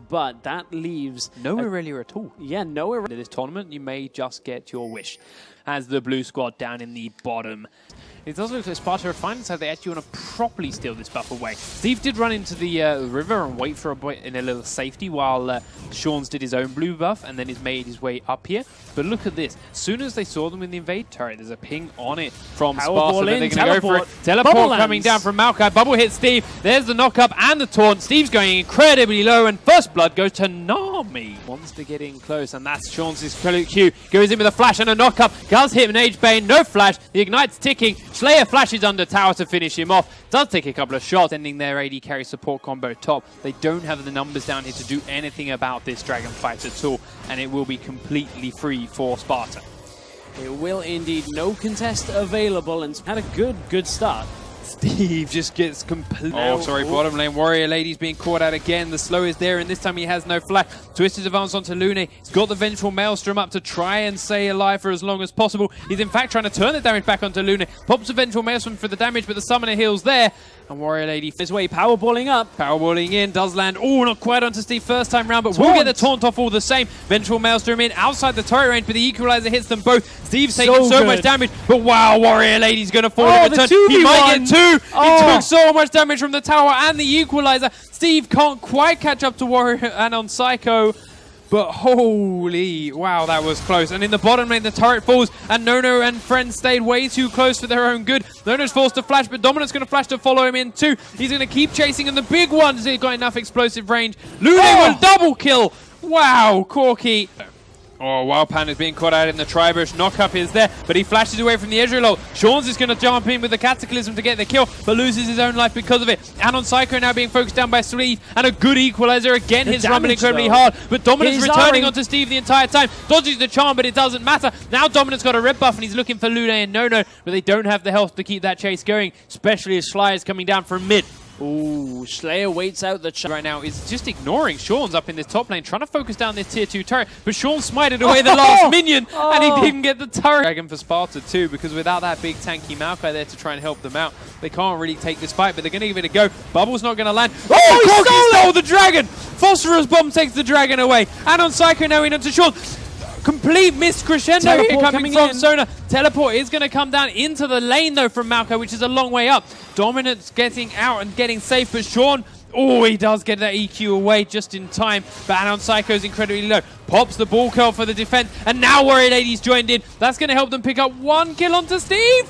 But that leaves nowhere really at all. Yeah, nowhere. In this tournament, you may just get your wish. As the blue squad down in the bottom. It does look like Sparta are finding how they actually want to properly steal this buff away. Steve did run into the river and wait for a bit in a little safety while Sean's did his own blue buff and then he's made his way up here. But look at this. As soon as they saw them in the invade turret, there's a ping on it from Sparta. They're going to go for it. Teleport coming down from Maokai. Bubble hits Steve. There's the knock up and the taunt. Steve's going incredibly low and first blood goes to Nami. Wants to get in close and that's Sean's Q. Goes in with a flash and a knock up. Does hit an Age Bane. No flash. The Ignite's ticking. Slayer flashes under tower to finish him off. Does take a couple of shots, ending their AD carry support combo top. They don't have the numbers down here to do anything about this dragon fight at all, and it will be completely free for Sparta. It will indeed. No contest available, and had a good start. Steve just gets completely... Oh, sorry, bottom lane. Warrior Lady's being caught out again. The slow is there, and this time he has no flash. Twisted advance onto Lune. He's got the Vengeful Maelstrom up to try and stay alive for as long as possible. He's in fact trying to turn the damage back onto Lune. Pops the Vengeful Maelstrom for the damage, but the Summoner heals there. And Warrior Lady his way, powerballing up. Powerballing in, does land. Oh, not quite onto Steve first time round, but we'll get the taunt off all the same. Vengeful Maelstrom in, outside the turret range, but the Equalizer hits them both. Steve's taking so much damage, but wow, Warrior Lady's going to fall in return. He might get two. He took so much damage from the tower and the Equalizer. Steve can't quite catch up to Warrior and on Psycho. But holy, wow, that was close. And in the bottom lane, the turret falls, and Nono and friends stayed way too close for their own good. Nono's forced to flash, but Dominant's going to flash to follow him in too. He's going to keep chasing, and the big one's got enough explosive range. Lune will double kill. Wow, Corky. Oh, Wild Panda's being caught out in the Tribush. Knock-up is there, but he flashes away from the Ezreal ult. Sean's is going to jump in with the Cataclysm to get the kill, but loses his own life because of it. And on Psycho now being focused down by Sleeve, and a good Equalizer again. Hits Rumble incredibly hard, but Dominant's returning onto Steve the entire time. Dodges the charm, but it doesn't matter. Now Dominant's got a red buff, and he's looking for Lune and Nono, but they don't have the health to keep that chase going, especially as Sly is coming down from mid. Ooh, Slayer waits out the right now. Is just ignoring Sean's up in this top lane, trying to focus down this tier 2 turret, but Sean smited away the last minion, and he didn't get the turret. Dragon for Sparta too, because without that big tanky Maokai there to try and help them out, they can't really take this fight, but they're going to give it a go. Bubble's not going to land. Oh, he stole the dragon! Phosphorus Bomb takes the dragon away, and on Psycho now in onto Sean. Complete missed crescendo here coming from Sona. Teleport is going to come down into the lane though from Maokai, which is a long way up. Dominant's getting out and getting safe, but Sean, oh, he does get that EQ away just in time. But Anon Psycho's incredibly low. Pops the ball curl for the defense, and now Warrior Lady's joined in. That's going to help them pick up one kill onto Steve.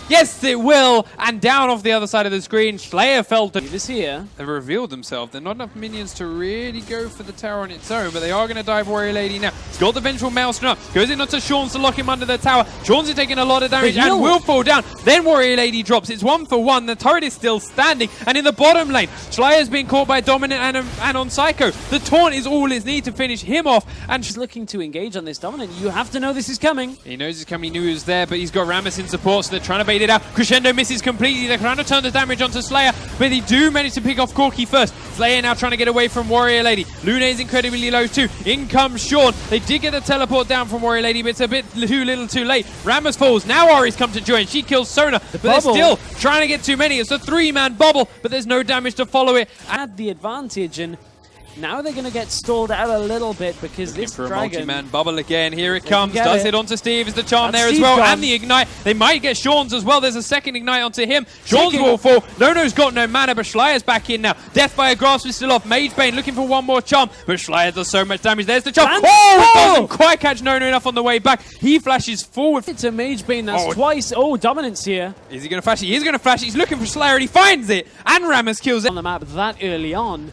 Yes, it will. And down off the other side of the screen, Slayer fell to this here. They've revealed themselves. They're not enough minions to really go for the tower on its own, but they are going to dive Warrior Lady now. He's got the Vengeful Maelstrom up. Goes in onto Sean's to lock him under the tower. Sean's is taking a lot of damage and will fall down. Then Warrior Lady drops. It's 1 for 1. The turret is still standing. And in the bottom lane, Slayer's being caught by Dominant and on Psycho. The taunt is all it's need to finish him off. And she's looking to engage on this Dominant. You have to know this is coming. He knows it's coming. He knew he was there, but he's got Rammus in support, so they're trying to bait it out. Crescendo misses completely. They're trying to turn the damage onto Slayer, but they do manage to pick off Corky first. Slayer now trying to get away from Warrior Lady. Lune is incredibly low too. In comes Sean. They did get the teleport down from Warrior Lady, but it's a bit too little too late. Rammus falls. Now Ori's come to join. She kills Sona, but they're still trying to get too many. It's a 3-man bubble, but there's no damage to follow it. Had the advantage, and now they're going to get stalled out a little bit because this dragon... a multi-man bubble again. Here it comes. Does hit onto Steve. Is the charm there as well. And the ignite. They might get Sean's as well. There's a second ignite onto him. Sean's will fall. Nono's got no mana, but Schleier's back in now. Death by a Grasp is still off. Mage Bane looking for one more charm, but Schleier does so much damage. There's the charm. It doesn't quite catch Nono enough on the way back. He flashes forward. It's a Mage Bane. That's twice. Oh, Dominance here. Is he going to flash it? He is going to flash it. He's looking for Schleier, and he finds it. And Rammus kills it. On the map that early on.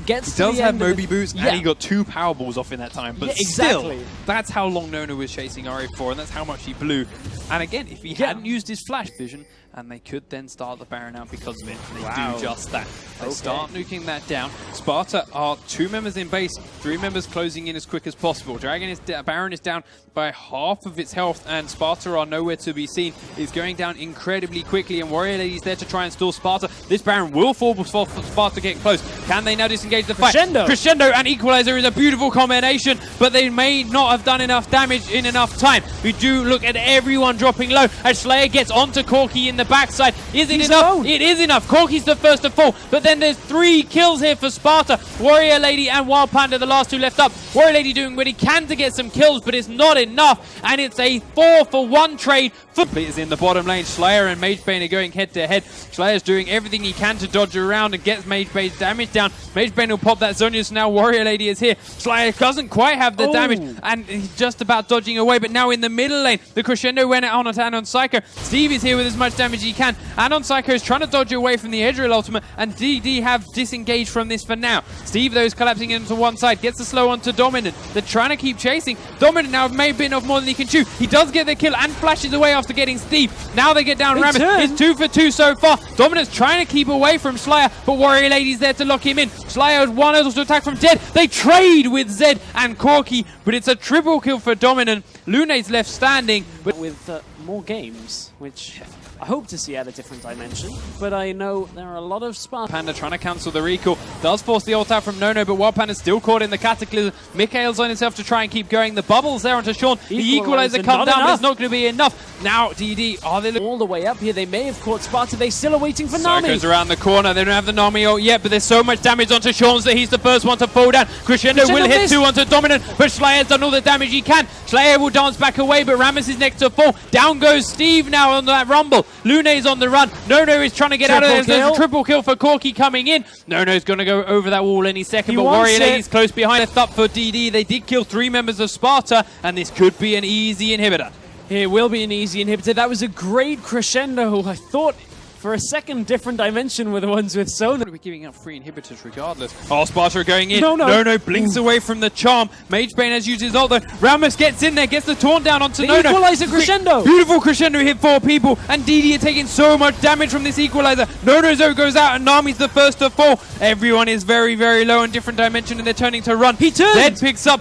He does have Moby Boots, and he got 2 power balls off in that time. But still, that's how long Nono was chasing Ori for, and that's how much he blew. And again, if he hadn't used his flash vision, and they could then start the Baron out because of it, they do just that. They start nuking that down. Sparta are 2 members in base, 3 members closing in as quick as possible. Baron is down by half of its health, and Sparta are nowhere to be seen. It's going down incredibly quickly, and Warrior Lady's there to try and stall Sparta. This Baron will fall before Sparta get close. Can they now disengage the fight? Crescendo and Equalizer is a beautiful combination, but they may not have done enough damage in enough time. We do look at everyone everyone dropping low as Slayer gets onto Corki in the backside. Is it He's enough? alone. It is enough. Corki's the first to fall, but then there's 3 kills here for Sparta. Warrior Lady and Wild Panda, the last 2 left up. Warrior Lady doing what he can to get some kills, but it's not enough, and it's a 4-for-1 trade. Is in the bottom lane. Slayer and Magebane are going head to head. Slayer's doing everything he can to dodge around and get Magebane's damage down. Magebane will pop that Zhonya, so now Warrior Lady is here. Slayer doesn't quite have the damage, and he's just about dodging away, but now in the middle lane, the crescendo went on Anon Psycho. Steve is here with as much damage as he can. Anon Psycho is trying to dodge away from the Ezreal ultimate, and DD have disengaged from this for now. Steve, though, is collapsing into one side, gets the slow onto Dominant. They're trying to keep chasing. Dominant now may have been off more than he can chew. He does get the kill and flashes away after getting Steve. Now they get down Rammus. It's 2 for 2 so far. Dominant's trying to keep away from Slayer, but Warrior Lady's there to lock him in. Slayer has 1 auto attack from Zed. They trade with Zed and Corki, but it's a triple kill for Dominant. Lune's left standing, but with more games, which I hope to see at a different dimension, but I know there are a lot of Sparta. Panda trying to cancel the recall. Does force the ult out from Nono, but Wild Panda's still caught in the Cataclysm. Mikhail's on himself to try and keep going. The bubble's there onto Sean. The equalizer comes down, but it's not going to be enough. Now, DD, are they all the way up here? They may have caught Sparta. They still are waiting for Nami. Goes around the corner. They don't have the Nami ult yet, but there's so much damage onto Sean that he's the first one to fall down. Crescendo will hit 2 onto Dominant, but Slayer's done all the damage he can. Slayer will dance back away, but Rammus is next to fall. Down goes Steve now on that rumble. Lune's on the run. Nono is trying to get out of there. There's a triple kill for Corki coming in. Nono's going to go over that wall any second, but Warrior Lady's close behind. Left up for DD. They did kill 3 members of Sparta, and this could be an easy inhibitor. It will be an easy inhibitor. That was a great crescendo. I thought for a second different dimension with the ones with Sona. We're giving up 3 inhibitors regardless. Oh, Sparta are going in. No. Nono blinks away from the charm. Magebane has used his ult though. Rammus gets in there, gets the taunt down onto Nono. The equalizer crescendo. Beautiful crescendo hit 4 people, and DD are taking so much damage from this equalizer. Nono's ult goes out, and Nami's the first to fall. Everyone is very, very low in different dimension, and they're turning to run. He turns. Zed picks up,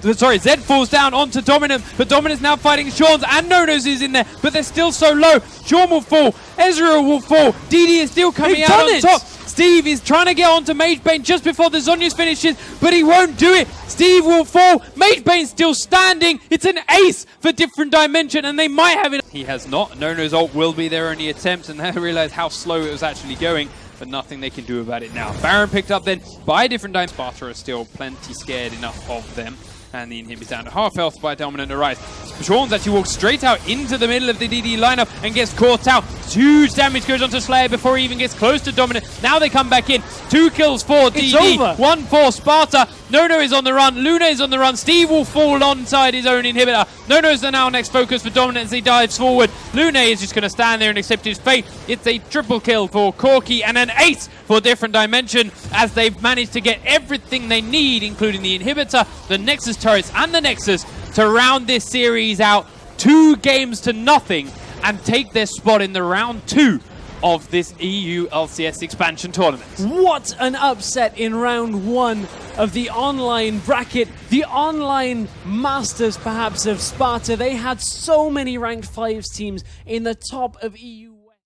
Zed falls down onto Dominant, but Dominant's now fighting Sean's, and Nono's is in there, but they're still so low. Sean will fall, Ezreal will fall, DD is still coming out on top. Steve is trying to get onto Magebane just before the Zhonya's finishes, but he won't do it. Steve will fall. Magebane's still standing. It's an ace for different dimension, and they might have it. He has not. Nono's ult will be their only attempt, and they realize how slow it was actually going, but nothing they can do about it now. Baron picked up then by different dimensions. Sparta are still plenty scared enough of them. And the inhib is down to half health by Dominant Arise. Sean's actually walks straight out into the middle of the DD lineup and gets caught out. Huge damage goes onto Slayer before he even gets close to Dominant. Now they come back in. 2 kills for DD. 1 for Sparta. Nono is on the run. Luna is on the run. Steve will fall alongside his own inhibitor. Nono is the now next focus for Dominant as he dives forward. Luna is just going to stand there and accept his fate. It's a triple kill for Corki and an ace for Different Dimension as they've managed to get everything they need, including the inhibitor, the Nexus turrets, and the Nexus to round this series out 2 games to nothing and take their spot in the round 2 of this EU LCS expansion tournament. What an upset in round 1 of the online bracket, the online masters perhaps of Sparta. They had so many ranked 5s teams in the top of EU.